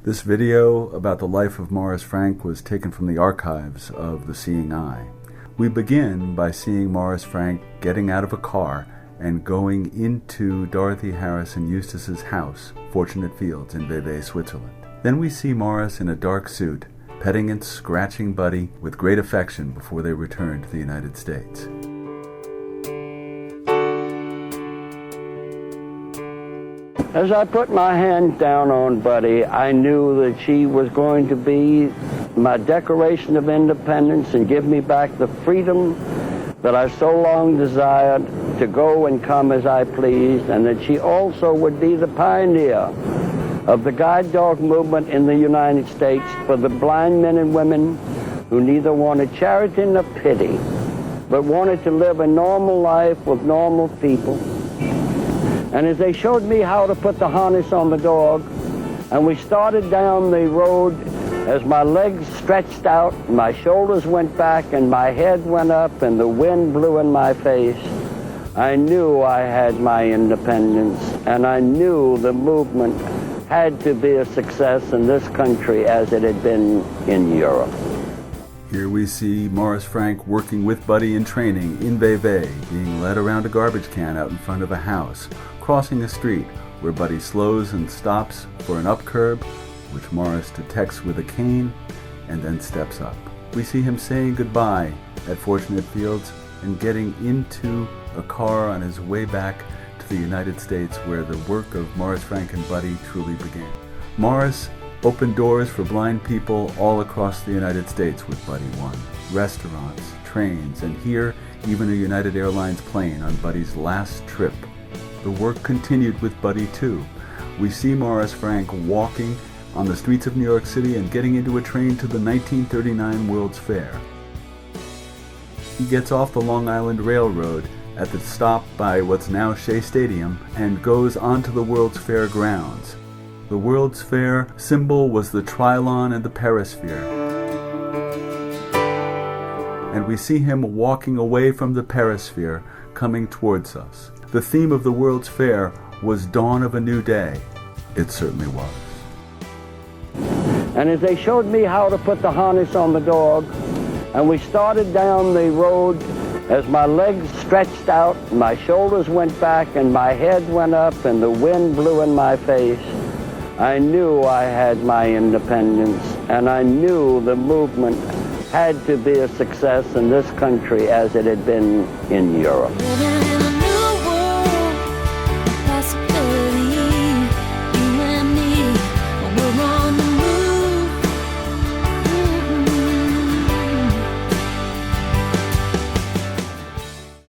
This video about the life of Maurice Franck was taken from the archives of The Seeing Eye. We begin by seeing Maurice Franck getting out of a car and going into Dorothy Harris and Eustace's house, Fortunate Fields in Vevey, Switzerland. Then we see Maurice in a dark suit, petting and scratching Buddy with great affection before they return to the United States. As I put my hand down on Buddy, I knew that she was going to be my Declaration of Independence and give me back the freedom that I so long desired to go and come as I pleased, and that she also would be the pioneer of the guide dog movement in the United States for the blind men and women who neither wanted charity nor pity, but wanted to live a normal life with normal people. And as they showed me how to put the harness on the dog, and we started down the road, as my legs stretched out, my shoulders went back, and my head went up, and the wind blew in my face, I knew I had my independence, and I knew the movement had to be a success in this country as it had been in Europe. Here we see Maurice Franck working with Buddy in training in Vevey, being led around a garbage can out in front of a house, crossing a street where Buddy slows and stops for an up curb, which Maurice detects with a cane and then steps up. We see him saying goodbye at Fortunate Fields and getting into a car on his way back to the United States, where the work of Maurice Franck and Buddy truly began. Maurice opened doors for blind people all across the United States with Buddy One. Restaurants, trains, and here even a United Airlines plane on Buddy's last trip. The work continued with Buddy Two. We see Maurice Franck walking on the streets of New York City and getting into a train to the 1939 World's Fair. He gets off the Long Island Railroad at the stop by what's now Shea Stadium and goes onto the World's Fair grounds. The World's Fair symbol was the Trilon and the Perisphere. And we see him walking away from the Perisphere, coming towards us. The theme of the World's Fair was Dawn of a New Day. It certainly was. And as they showed me how to put the harness on the dog, and we started down the road, as my legs stretched out, my shoulders went back, and my head went up, and the wind blew in my face, I knew I had my independence, and I knew the movement had to be a success in this country as it had been in Europe.